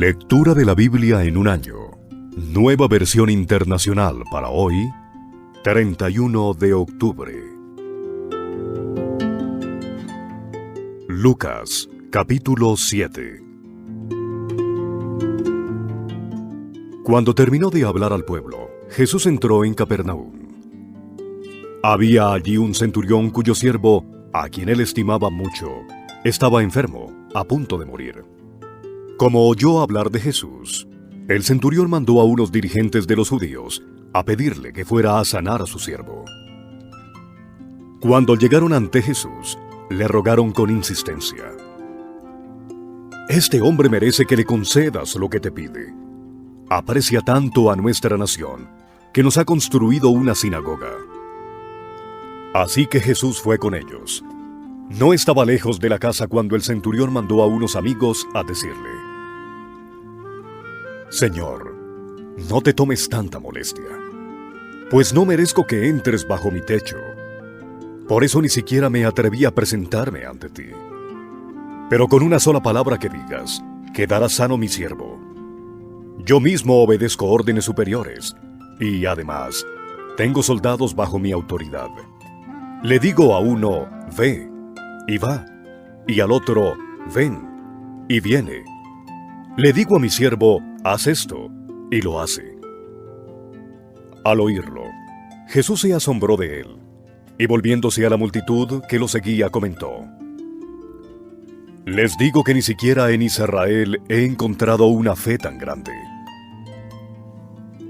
Lectura de la Biblia en un año. Nueva versión internacional para hoy, 31 de octubre. Lucas, capítulo 7. Cuando terminó de hablar al pueblo, Jesús entró en Capernaum. Había allí un centurión cuyo siervo, a quien él estimaba mucho, estaba enfermo, a punto de morir. Como oyó hablar de Jesús, el centurión mandó a unos dirigentes de los judíos a pedirle que fuera a sanar a su siervo. Cuando llegaron ante Jesús, le rogaron con insistencia: «Este hombre merece que le concedas lo que te pide. Aprecia tanto a nuestra nación que nos ha construido una sinagoga». Así que Jesús fue con ellos. No estaba lejos de la casa cuando el centurión mandó a unos amigos a decirle: «Señor, no te tomes tanta molestia, pues no merezco que entres bajo mi techo. Por eso ni siquiera me atreví a presentarme ante ti. Pero con una sola palabra que digas, quedará sano mi siervo. Yo mismo obedezco órdenes superiores, y además, tengo soldados bajo mi autoridad. Le digo a uno, ve, y va, y al otro, ven, y viene. Le digo a mi siervo, haz esto, y lo hace». Al oírlo, Jesús se asombró de él, y volviéndose a la multitud que lo seguía, comentó: «Les digo que ni siquiera en Israel he encontrado una fe tan grande».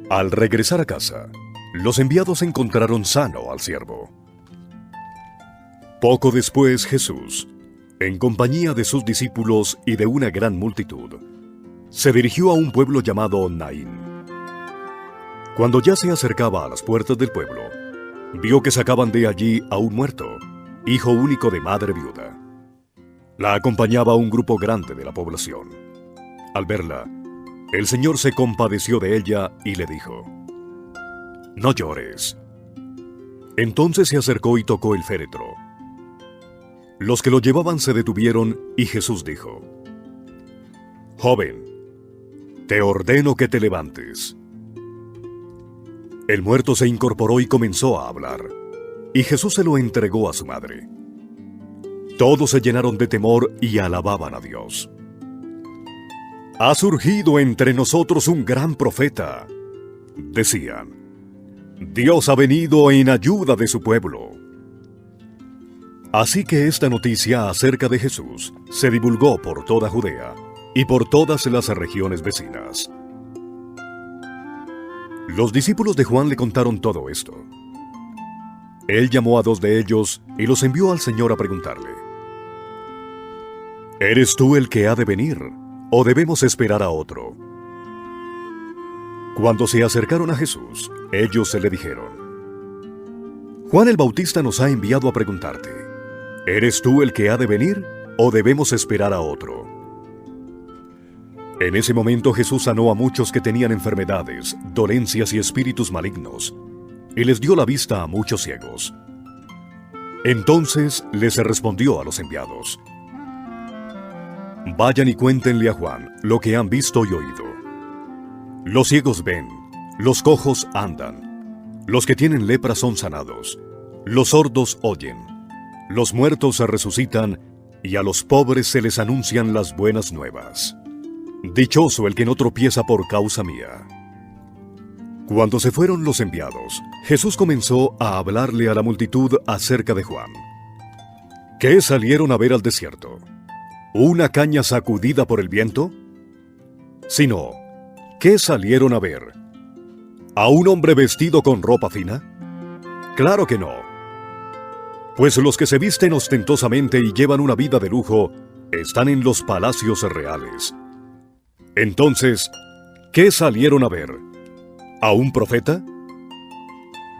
Al regresar a casa, los enviados encontraron sano al siervo. Poco después Jesús, en compañía de sus discípulos y de una gran multitud, se dirigió a un pueblo llamado Naín. Cuando ya se acercaba a las puertas del pueblo, vio que sacaban de allí a un muerto, hijo único de madre viuda. La acompañaba un grupo grande de la población. Al verla, el Señor se compadeció de ella y le dijo: «No llores». Entonces se acercó y tocó el féretro. Los que lo llevaban se detuvieron y Jesús dijo: «Joven, te ordeno que te levantes». El muerto se incorporó y comenzó a hablar, y Jesús se lo entregó a su madre. Todos se llenaron de temor y alababan a Dios. «Ha surgido entre nosotros un gran profeta», decían. «Dios ha venido en ayuda de su pueblo». Así que esta noticia acerca de Jesús se divulgó por toda Judea y por todas las regiones vecinas. Los discípulos de Juan le contaron todo esto. Él llamó a 2 de ellos y los envió al Señor a preguntarle: «¿Eres tú el que ha de venir, o debemos esperar a otro?». Cuando se acercaron a Jesús, ellos se le dijeron: «Juan el Bautista nos ha enviado a preguntarte: ¿eres tú el que ha de venir, o debemos esperar a otro?». En ese momento Jesús sanó a muchos que tenían enfermedades, dolencias y espíritus malignos, y les dio la vista a muchos ciegos. Entonces les respondió a los enviados: «Vayan y cuéntenle a Juan lo que han visto y oído. Los ciegos ven, los cojos andan, los que tienen lepra son sanados, los sordos oyen, los muertos se resucitan, y a los pobres se les anuncian las buenas nuevas. Dichoso el que no tropieza por causa mía». Cuando se fueron los enviados, Jesús comenzó a hablarle a la multitud acerca de Juan. ¿Qué salieron a ver al desierto? ¿Una caña sacudida por el viento? Sino, ¿qué salieron a ver? ¿A un hombre vestido con ropa fina? Claro que no. Pues los que se visten ostentosamente y llevan una vida de lujo están en los palacios reales. Entonces, ¿qué salieron a ver? ¿A un profeta?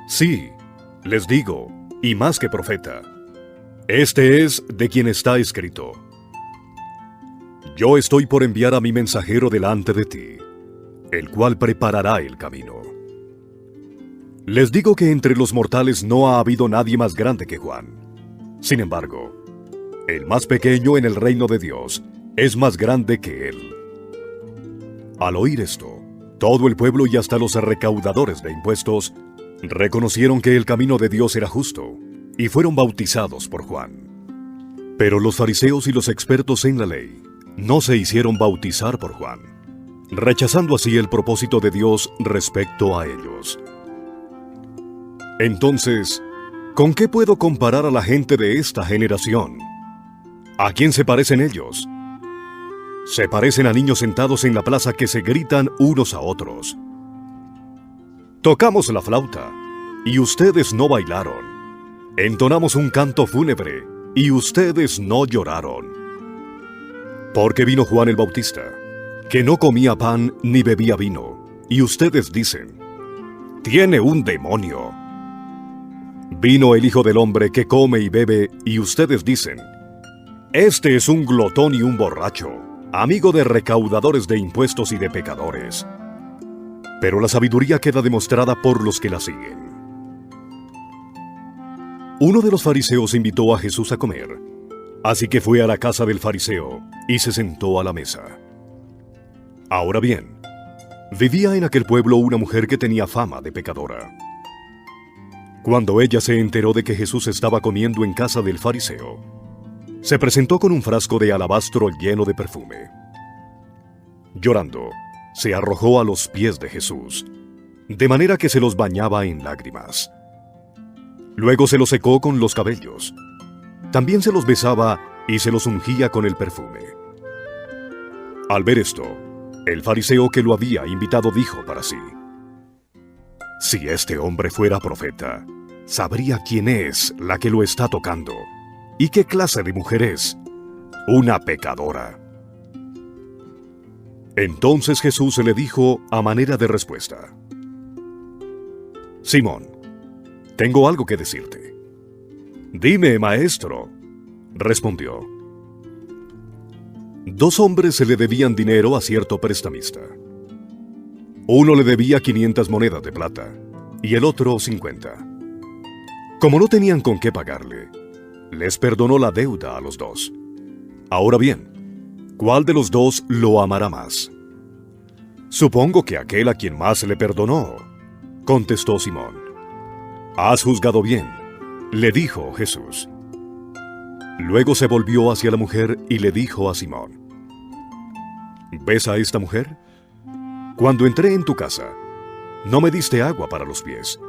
Sí, les digo, y más que profeta. Este es de quien está escrito: «Yo estoy por enviar a mi mensajero delante de ti, el cual preparará el camino». Les digo que entre los mortales no ha habido nadie más grande que Juan. Sin embargo, el más pequeño en el reino de Dios es más grande que él. Al oír esto, todo el pueblo y hasta los recaudadores de impuestos reconocieron que el camino de Dios era justo y fueron bautizados por Juan. Pero los fariseos y los expertos en la ley no se hicieron bautizar por Juan, rechazando así el propósito de Dios respecto a ellos. Entonces, ¿con qué puedo comparar a la gente de esta generación? ¿A quién se parecen ellos? Se parecen a niños sentados en la plaza que se gritan unos a otros. Tocamos la flauta, y ustedes no bailaron. Entonamos un canto fúnebre, y ustedes no lloraron. Porque vino Juan el Bautista, que no comía pan ni bebía vino, y ustedes dicen, «Tiene un demonio». Vino el Hijo del Hombre que come y bebe, y ustedes dicen, «Este es un glotón y un borracho, amigo de recaudadores de impuestos y de pecadores». Pero la sabiduría queda demostrada por los que la siguen. Uno de los fariseos invitó a Jesús a comer, así que fue a la casa del fariseo y se sentó a la mesa. Ahora bien, vivía en aquel pueblo una mujer que tenía fama de pecadora. Cuando ella se enteró de que Jesús estaba comiendo en casa del fariseo, se presentó con un frasco de alabastro lleno de perfume. Llorando, se arrojó a los pies de Jesús, de manera que se los bañaba en lágrimas. Luego se los secó con los cabellos. También se los besaba y se los ungía con el perfume. Al ver esto, el fariseo que lo había invitado dijo para sí, «Si este hombre fuera profeta, sabría quién es la que lo está tocando y qué clase de mujer es, una pecadora». Entonces Jesús le dijo a manera de respuesta, «Simón, tengo algo que decirte». «Dime, maestro», respondió. Dos hombres se le debían dinero a cierto prestamista. Uno le debía 500 monedas de plata y el otro 50. Como no tenían con qué pagarle, les perdonó la deuda a los dos. Ahora bien, ¿cuál de los dos lo amará más? «Supongo que aquel a quien más le perdonó», contestó Simón. «Has juzgado bien», le dijo Jesús. Luego se volvió hacia la mujer y le dijo a Simón, «¿Ves a esta mujer? Cuando entré en tu casa, no me diste agua para los pies,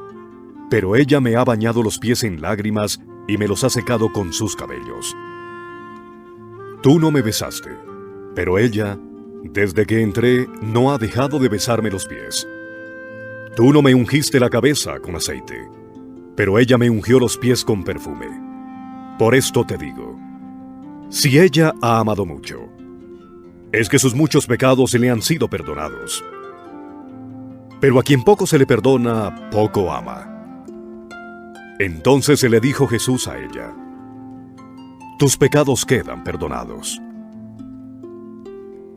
pero ella me ha bañado los pies en lágrimas y me los ha secado con sus cabellos. Tú no me besaste, pero ella, desde que entré, no ha dejado de besarme los pies. Tú no me ungiste la cabeza con aceite, pero ella me ungió los pies con perfume. Por esto te digo, si ella ha amado mucho, es que sus muchos pecados se le han sido perdonados. Pero a quien poco se le perdona, poco ama». Entonces se le dijo Jesús a ella, «Tus pecados quedan perdonados».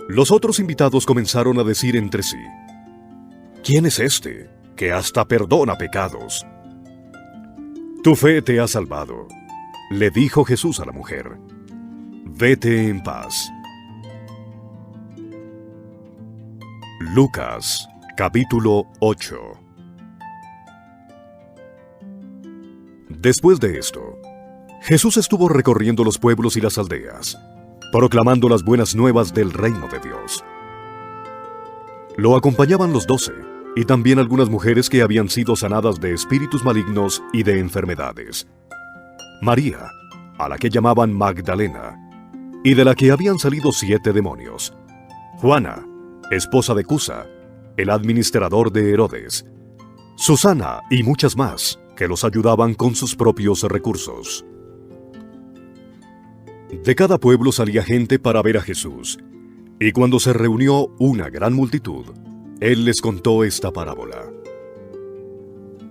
Los otros invitados comenzaron a decir entre sí, «¿Quién es este que hasta perdona pecados?» «Tu fe te ha salvado», le dijo Jesús a la mujer. «Vete en paz». Lucas, capítulo 8. Después de esto, Jesús estuvo recorriendo los pueblos y las aldeas, proclamando las buenas nuevas del reino de Dios. Lo acompañaban los 12, y también algunas mujeres que habían sido sanadas de espíritus malignos y de enfermedades. María, a la que llamaban Magdalena, y de la que habían salido 7 demonios. Juana, esposa de Cusa, el administrador de Herodes. Susana y muchas más, que los ayudaban con sus propios recursos. De cada pueblo salía gente para ver a Jesús, y cuando se reunió una gran multitud, él les contó esta parábola.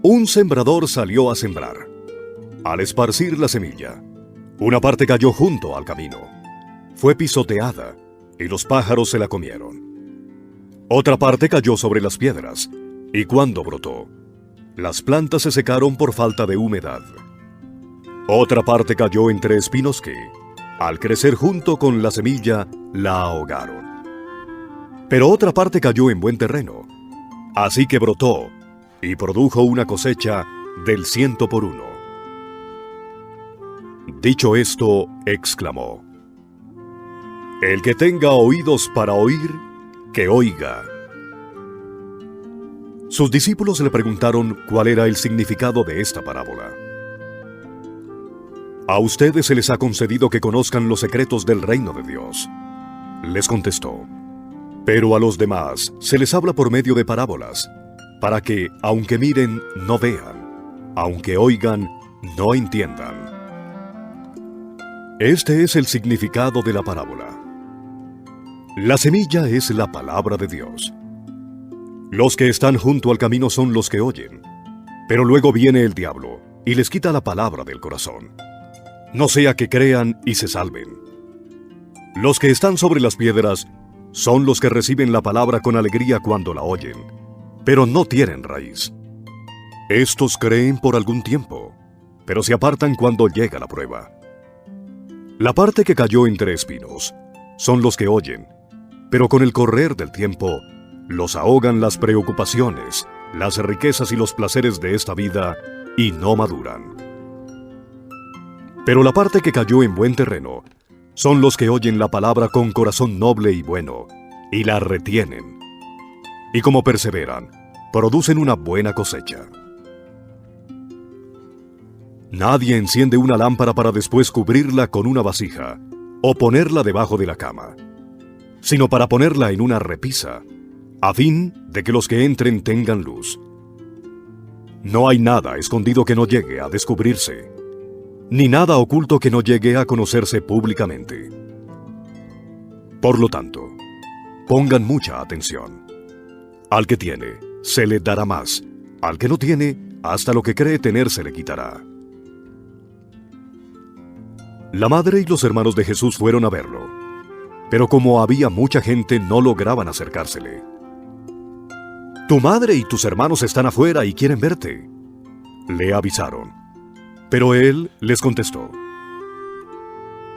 Un sembrador salió a sembrar. Al esparcir la semilla, una parte cayó junto al camino. Fue pisoteada, y los pájaros se la comieron. Otra parte cayó sobre las piedras, y cuando brotó, las plantas se secaron por falta de humedad. Otra parte cayó entre espinos que, al crecer junto con la semilla, la ahogaron. Pero otra parte cayó en buen terreno, así que brotó y produjo una cosecha del 100 por 1. Dicho esto, exclamó: El que tenga oídos para oír, que oiga. Sus discípulos le preguntaron cuál era el significado de esta parábola. A ustedes se les ha concedido que conozcan los secretos del reino de Dios, les contestó. Pero a los demás se les habla por medio de parábolas, para que, aunque miren, no vean, aunque oigan, no entiendan. Este es el significado de la parábola. La semilla es la palabra de Dios. Los que están junto al camino son los que oyen, pero luego viene el diablo y les quita la palabra del corazón, no sea que crean y se salven. Los que están sobre las piedras son los que reciben la palabra con alegría cuando la oyen, pero no tienen raíz. Estos creen por algún tiempo, pero se apartan cuando llega la prueba. La parte que cayó entre espinos son los que oyen, pero con el correr del tiempo los ahogan las preocupaciones, las riquezas y los placeres de esta vida y no maduran. Pero la parte que cayó en buen terreno son los que oyen la palabra con corazón noble y bueno, y la retienen. Y como perseveran, producen una buena cosecha. Nadie enciende una lámpara para después cubrirla con una vasija, o ponerla debajo de la cama, sino para ponerla en una repisa, a fin de que los que entren tengan luz. No hay nada escondido que no llegue a descubrirse, ni nada oculto que no llegue a conocerse públicamente. Por lo tanto, pongan mucha atención. Al que tiene, se le dará más. Al que no tiene, hasta lo que cree tener se le quitará. La madre y los hermanos de Jesús fueron a verlo, pero como había mucha gente, no lograban acercársele. Tu madre y tus hermanos están afuera y quieren verte, le avisaron. Pero él les contestó: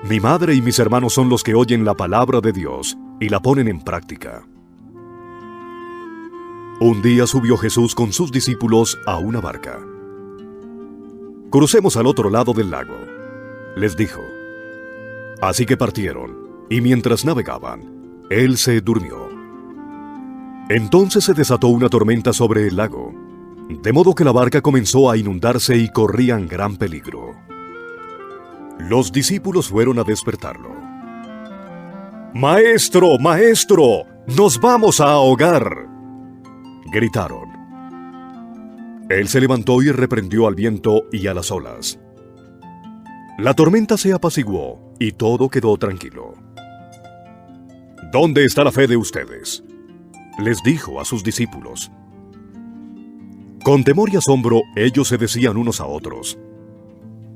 Mi madre y mis hermanos son los que oyen la palabra de Dios y la ponen en práctica. Un día subió Jesús con sus discípulos a una barca. Crucemos al otro lado del lago, les dijo. Así que partieron, y mientras navegaban, él se durmió. Entonces se desató una tormenta sobre el lago, de modo que la barca comenzó a inundarse y corrían gran peligro. Los discípulos fueron a despertarlo. ¡Maestro, maestro! ¡Nos vamos a ahogar!, gritaron. Él se levantó y reprendió al viento y a las olas. La tormenta se apaciguó y todo quedó tranquilo. ¿Dónde está la fe de ustedes?, les dijo a sus discípulos. Con temor y asombro, ellos se decían unos a otros: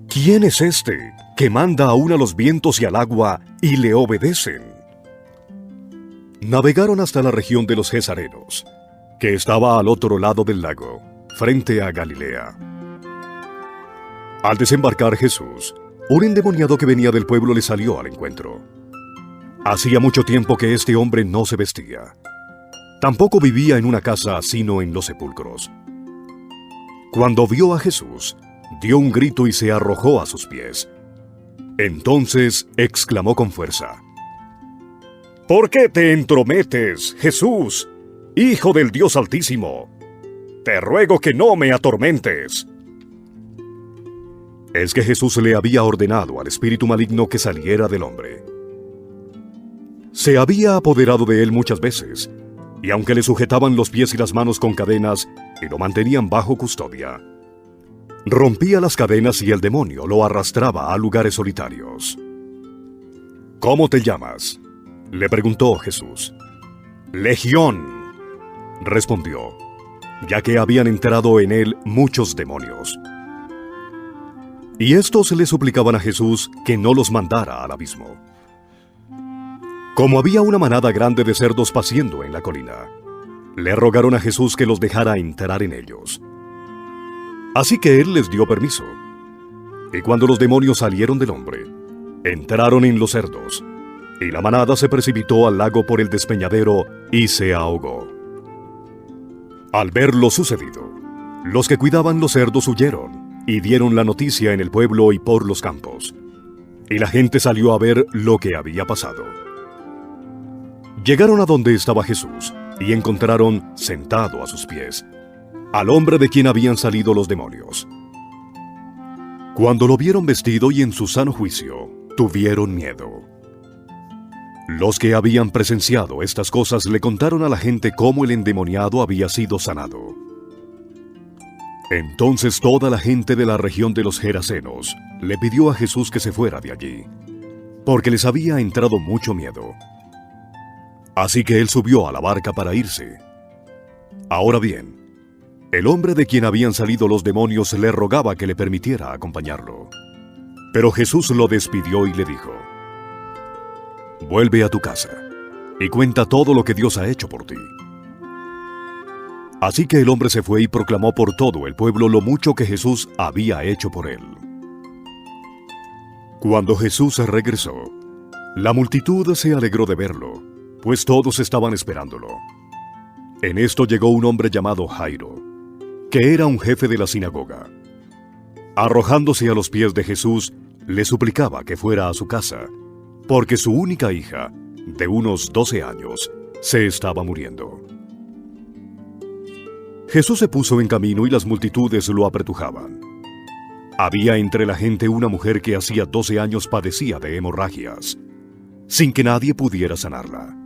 ¿Quién es este que manda aún a los vientos y al agua y le obedecen? Navegaron hasta la región de los Gesarenos, que estaba al otro lado del lago, frente a Galilea. Al desembarcar Jesús, un endemoniado que venía del pueblo le salió al encuentro. Hacía mucho tiempo que este hombre no se vestía. Tampoco vivía en una casa, sino en los sepulcros. Cuando vio a Jesús, dio un grito y se arrojó a sus pies. Entonces exclamó con fuerza: ¿Por qué te entrometes, Jesús, Hijo del Dios Altísimo? Te ruego que no me atormentes. Es que Jesús le había ordenado al espíritu maligno que saliera del hombre. Se había apoderado de él muchas veces, y aunque le sujetaban los pies y las manos con cadenas y lo mantenían bajo custodia, rompía las cadenas y el demonio lo arrastraba a lugares solitarios. ¿Cómo te llamas?, le preguntó Jesús. Legión, respondió, ya que habían entrado en él muchos demonios. Y estos le suplicaban a Jesús que no los mandara al abismo. Como había una manada grande de cerdos paciendo en la colina, le rogaron a Jesús que los dejara entrar en ellos. Así que él les dio permiso. Y cuando los demonios salieron del hombre, entraron en los cerdos, y la manada se precipitó al lago por el despeñadero y se ahogó. Al ver lo sucedido, los que cuidaban los cerdos huyeron y dieron la noticia en el pueblo y por los campos. Y la gente salió a ver lo que había pasado. Llegaron a donde estaba Jesús y encontraron sentado a sus pies al hombre de quien habían salido los demonios. Cuando lo vieron vestido y en su sano juicio, tuvieron miedo. Los que habían presenciado estas cosas le contaron a la gente cómo el endemoniado había sido sanado. Entonces toda la gente de la región de los Gerasenos le pidió a Jesús que se fuera de allí, porque les había entrado mucho miedo. Así que él subió a la barca para irse. Ahora bien, el hombre de quien habían salido los demonios le rogaba que le permitiera acompañarlo. Pero Jesús lo despidió y le dijo: «Vuelve a tu casa y cuenta todo lo que Dios ha hecho por ti». Así que el hombre se fue y proclamó por todo el pueblo lo mucho que Jesús había hecho por él. Cuando Jesús regresó, la multitud se alegró de verlo, pues todos estaban esperándolo. En esto llegó un hombre llamado Jairo, que era un jefe de la sinagoga. Arrojándose a los pies de Jesús, le suplicaba que fuera a su casa, porque su única hija, de unos 12 años, se estaba muriendo. Jesús se puso en camino y las multitudes lo apretujaban. Había entre la gente una mujer que hacía 12 años padecía de hemorragias, sin que nadie pudiera sanarla.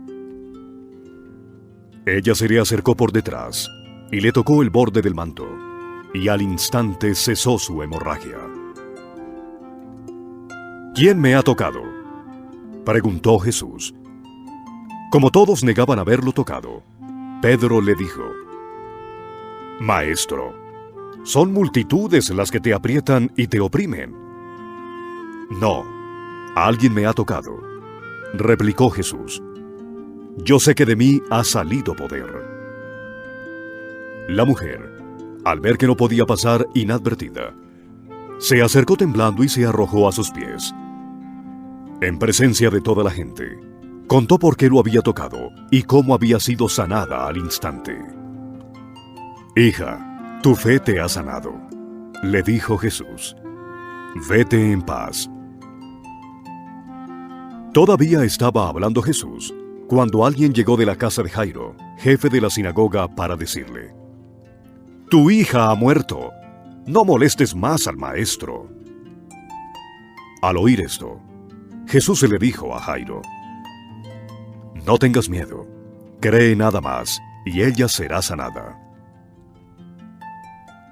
Ella se le acercó por detrás y le tocó el borde del manto, y al instante cesó su hemorragia. «¿Quién me ha tocado?», preguntó Jesús. Como todos negaban haberlo tocado, Pedro le dijo: «Maestro, son multitudes las que te aprietan y te oprimen». «No, alguien me ha tocado», replicó Jesús. «Yo sé que de mí ha salido poder». La mujer, al ver que no podía pasar inadvertida, se acercó temblando y se arrojó a sus pies. En presencia de toda la gente, contó por qué lo había tocado y cómo había sido sanada al instante. «Hija, tu fe te ha sanado», le dijo Jesús. «Vete en paz». Todavía estaba hablando Jesús cuando alguien llegó de la casa de Jairo, jefe de la sinagoga, para decirle: «Tu hija ha muerto, no molestes más al maestro». Al oír esto, Jesús se le dijo a Jairo: «No tengas miedo, cree nada más, y ella será sanada».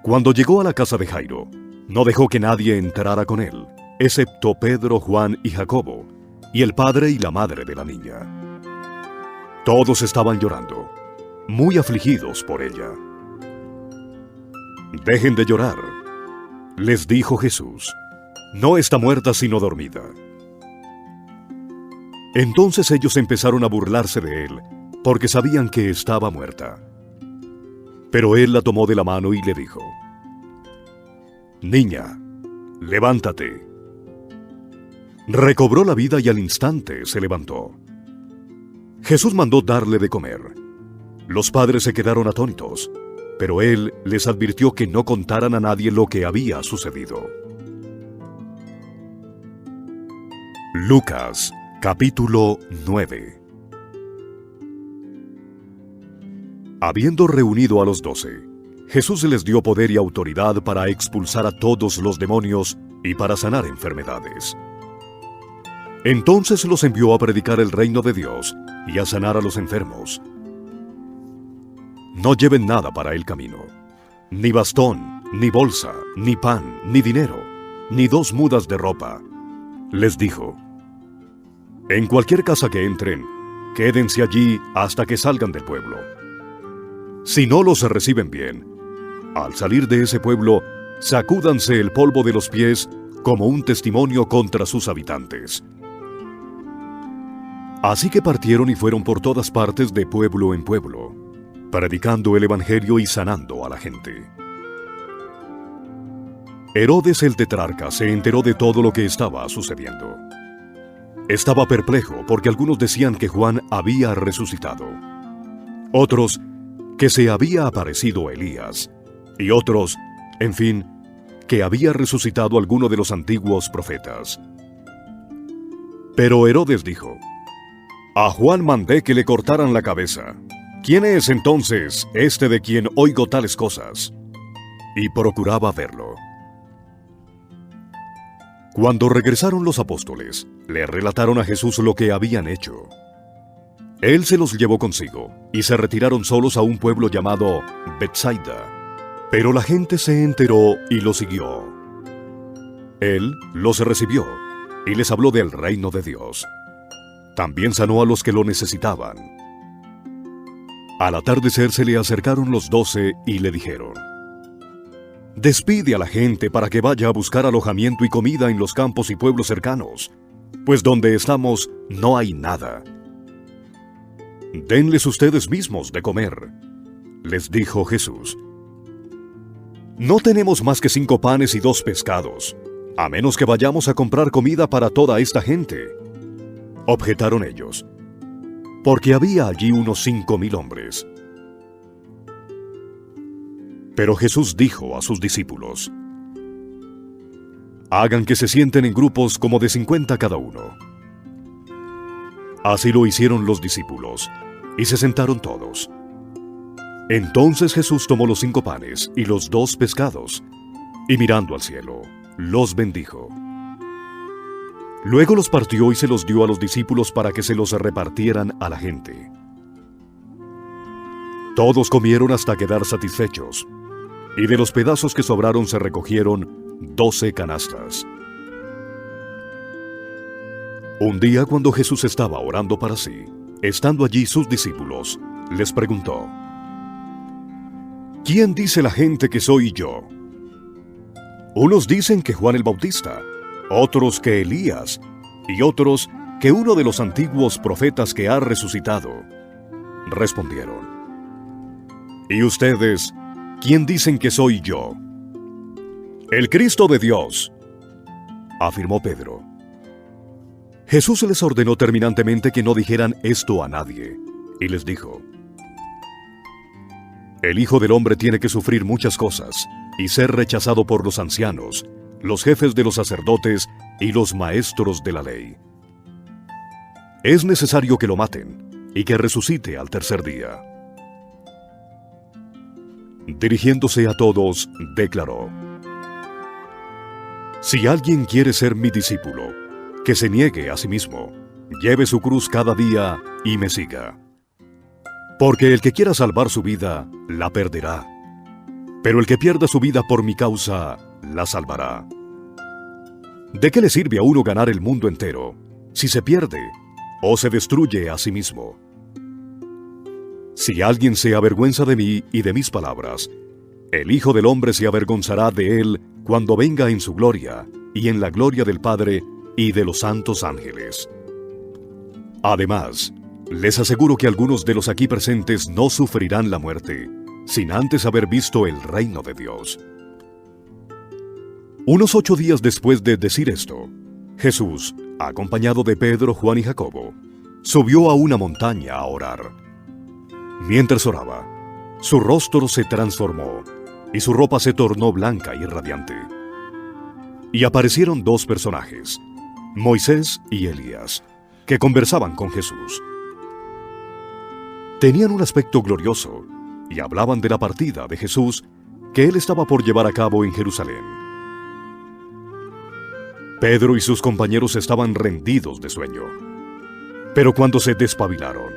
Cuando llegó a la casa de Jairo, no dejó que nadie entrara con él, excepto Pedro, Juan y Jacobo, y el padre y la madre de la niña. Todos estaban llorando, muy afligidos por ella. «Dejen de llorar», les dijo Jesús. «No está muerta sino dormida». Entonces ellos empezaron a burlarse de él, porque sabían que estaba muerta. Pero él la tomó de la mano y le dijo: «Niña, levántate». Recobró la vida y al instante se levantó. Jesús mandó darle de comer. Los padres se quedaron atónitos, pero él les advirtió que no contaran a nadie lo que había sucedido. Lucas, capítulo 9. Habiendo reunido a los 12, Jesús les dio poder y autoridad para expulsar a todos los demonios y para sanar enfermedades. Entonces los envió a predicar el reino de Dios y a sanar a los enfermos. No lleven nada para el camino, ni bastón, ni bolsa, ni pan, ni dinero, ni 2 mudas de ropa. Les dijo: «En cualquier casa que entren, quédense allí hasta que salgan del pueblo. Si no los reciben bien, al salir de ese pueblo, sacúdanse el polvo de los pies como un testimonio contra sus habitantes». Así que partieron y fueron por todas partes de pueblo en pueblo, predicando el evangelio y sanando a la gente. Herodes el tetrarca se enteró de todo lo que estaba sucediendo. Estaba perplejo porque algunos decían que Juan había resucitado, otros que se había aparecido Elías, y otros, en fin, que había resucitado alguno de los antiguos profetas. Pero Herodes dijo: «A Juan mandé que le cortaran la cabeza. ¿Quién es entonces este de quien oigo tales cosas?». Y procuraba verlo. Cuando regresaron los apóstoles, le relataron a Jesús lo que habían hecho. Él se los llevó consigo, y se retiraron solos a un pueblo llamado Betsaida. Pero la gente se enteró y lo siguió. Él los recibió, y les habló del reino de Dios. También sanó a los que lo necesitaban. Al atardecer se le acercaron los 12 y le dijeron: «Despide a la gente para que vaya a buscar alojamiento y comida en los campos y pueblos cercanos, pues donde estamos no hay nada». «Denles ustedes mismos de comer», les dijo Jesús. «No tenemos más que 5 panes y 2 pescados, a menos que vayamos a comprar comida para toda esta gente», objetaron ellos, porque había allí unos 5,000 hombres. Pero Jesús dijo a sus discípulos: «Hagan que se sienten en grupos como de 50 cada uno». Así lo hicieron los discípulos, y se sentaron todos. Entonces Jesús tomó los 5 panes y los 2 pescados, y mirando al cielo, los bendijo. Luego los partió y se los dio a los discípulos para que se los repartieran a la gente. Todos comieron hasta quedar satisfechos, y de los pedazos que sobraron se recogieron 12 canastas. Un día, cuando Jesús estaba orando para sí, estando allí sus discípulos, les preguntó: «¿Quién dice la gente que soy yo?». Unos dicen que Juan el Bautista, otros que Elías, y otros que uno de los antiguos profetas que ha resucitado. Respondieron: «¿Y ustedes, quién dicen que soy yo?». «El Cristo de Dios», afirmó Pedro. Jesús les ordenó terminantemente que no dijeran esto a nadie, y les dijo: «El Hijo del Hombre tiene que sufrir muchas cosas, y ser rechazado por los ancianos, los jefes de los sacerdotes y los maestros de la ley. Es necesario que lo maten, y que resucite al tercer día». Dirigiéndose a todos, declaró: «Si alguien quiere ser mi discípulo, que se niegue a sí mismo, lleve su cruz cada día y me siga. Porque el que quiera salvar su vida, la perderá. Pero el que pierda su vida por mi causa, la salvará. ¿De qué le sirve a uno ganar el mundo entero, si se pierde o se destruye a sí mismo? Si alguien se avergüenza de mí y de mis palabras, el Hijo del Hombre se avergonzará de él cuando venga en su gloria y en la gloria del Padre y de los santos ángeles. Además, les aseguro que algunos de los aquí presentes no sufrirán la muerte, sin antes haber visto el reino de Dios». Unos 8 días después de decir esto, Jesús, acompañado de Pedro, Juan y Jacobo, subió a una montaña a orar. Mientras oraba, su rostro se transformó, y su ropa se tornó blanca y radiante. Y aparecieron 2 personajes, Moisés y Elías, que conversaban con Jesús. Tenían un aspecto glorioso, y hablaban de la partida de Jesús que él estaba por llevar a cabo en Jerusalén. Pedro y sus compañeros estaban rendidos de sueño. Pero cuando se despabilaron,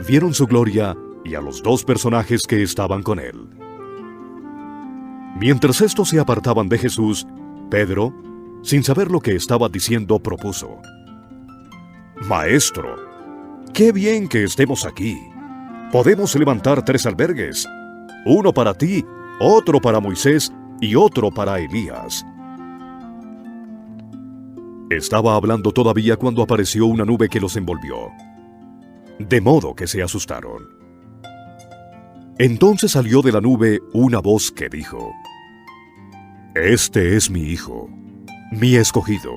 vieron su gloria y a los 2 personajes que estaban con él. Mientras estos se apartaban de Jesús, Pedro, sin saber lo que estaba diciendo, propuso: «Maestro, qué bien que estemos aquí. Podemos levantar 3 albergues, uno para ti, otro para Moisés y otro para Elías». Estaba hablando todavía cuando apareció una nube que los envolvió, de modo que se asustaron. Entonces salió de la nube una voz que dijo: «Este es mi Hijo, mi escogido,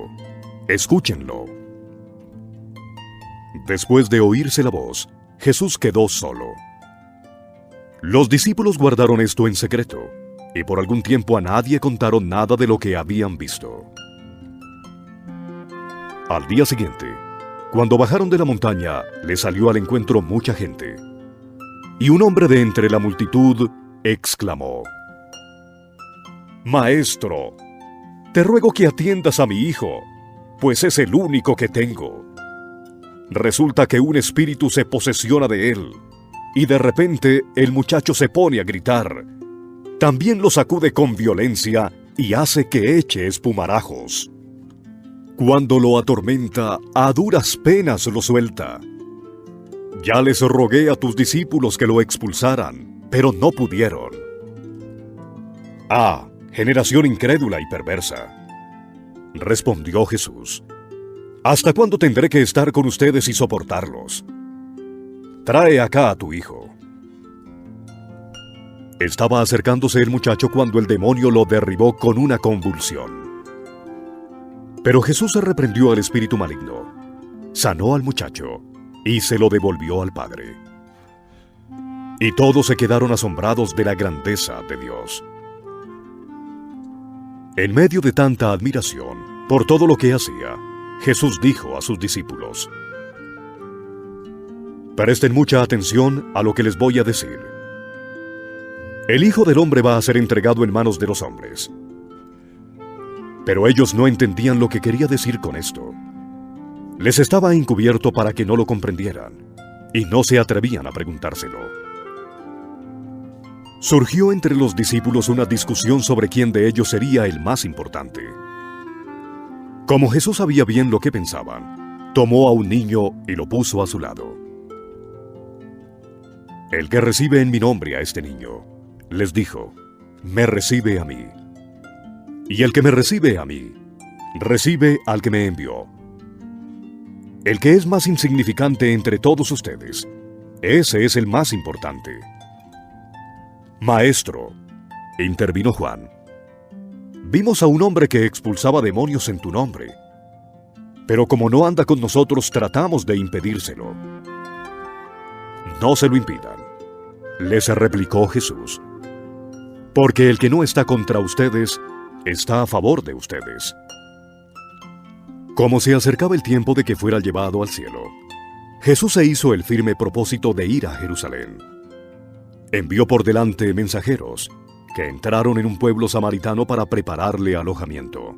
escúchenlo». Después de oírse la voz, Jesús quedó solo. Los discípulos guardaron esto en secreto, y por algún tiempo a nadie contaron nada de lo que habían visto. Al día siguiente, cuando bajaron de la montaña, les salió al encuentro mucha gente. Y un hombre de entre la multitud exclamó: «Maestro, te ruego que atiendas a mi hijo, pues es el único que tengo. Resulta que un espíritu se posesiona de él, y de repente el muchacho se pone a gritar. También lo sacude con violencia y hace que eche espumarajos. Cuando lo atormenta, a duras penas lo suelta. Ya les rogué a tus discípulos que lo expulsaran, pero no pudieron». «Ah, generación incrédula y perversa», respondió Jesús, «¿hasta cuándo tendré que estar con ustedes y soportarlos? Trae acá a tu hijo». Estaba acercándose el muchacho cuando el demonio lo derribó con una convulsión. Pero Jesús reprendió al espíritu maligno, sanó al muchacho y se lo devolvió al padre. Y todos se quedaron asombrados de la grandeza de Dios. En medio de tanta admiración por todo lo que hacía, Jesús dijo a sus discípulos: «Presten mucha atención a lo que les voy a decir. El Hijo del Hombre va a ser entregado en manos de los hombres». Pero ellos no entendían lo que quería decir con esto. Les estaba encubierto para que no lo comprendieran, y no se atrevían a preguntárselo. Surgió entre los discípulos una discusión sobre quién de ellos sería el más importante. Como Jesús sabía bien lo que pensaban, tomó a un niño y lo puso a su lado. «El que recibe en mi nombre a este niño», les dijo, «me recibe a mí. Y el que me recibe a mí, recibe al que me envió. El que es más insignificante entre todos ustedes, ese es el más importante». «Maestro», intervino Juan, «vimos a un hombre que expulsaba demonios en tu nombre, pero como no anda con nosotros, tratamos de impedírselo». «No se lo impidan», les replicó Jesús, «porque el que no está contra ustedes, está a favor de ustedes». Como se acercaba el tiempo de que fuera llevado al cielo, Jesús se hizo el firme propósito de ir a Jerusalén. Envió por delante mensajeros, que entraron en un pueblo samaritano para prepararle alojamiento.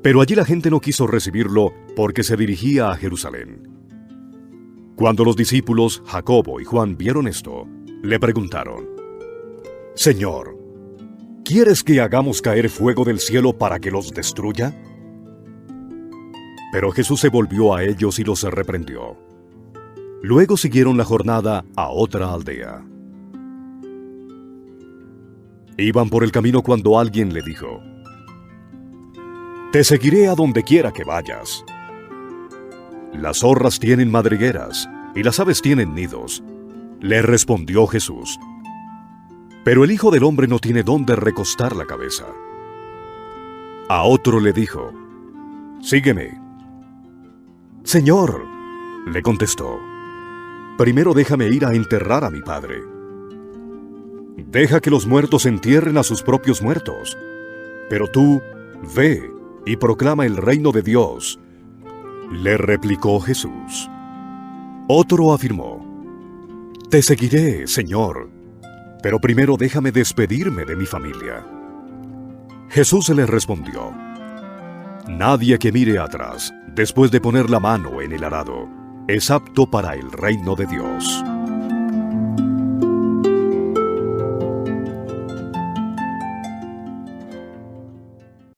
Pero allí la gente no quiso recibirlo porque se dirigía a Jerusalén. Cuando los discípulos Jacobo y Juan vieron esto, le preguntaron: «Señor, ¿quieres que hagamos caer fuego del cielo para que los destruya?». Pero Jesús se volvió a ellos y los reprendió. Luego siguieron la jornada a otra aldea. Iban por el camino cuando alguien le dijo: «Te seguiré a donde quiera que vayas». «Las zorras tienen madrigueras y las aves tienen nidos», le respondió Jesús, «pero el Hijo del Hombre no tiene dónde recostar la cabeza». A otro le dijo: «Sígueme». «Señor», le contestó, «primero déjame ir a enterrar a mi padre». «Deja que los muertos entierren a sus propios muertos, pero tú, ve y proclama el reino de Dios», le replicó Jesús. Otro afirmó: «Te seguiré, Señor, pero primero déjame despedirme de mi familia». Jesús le respondió: «Nadie que mire atrás, después de poner la mano en el arado, es apto para el reino de Dios».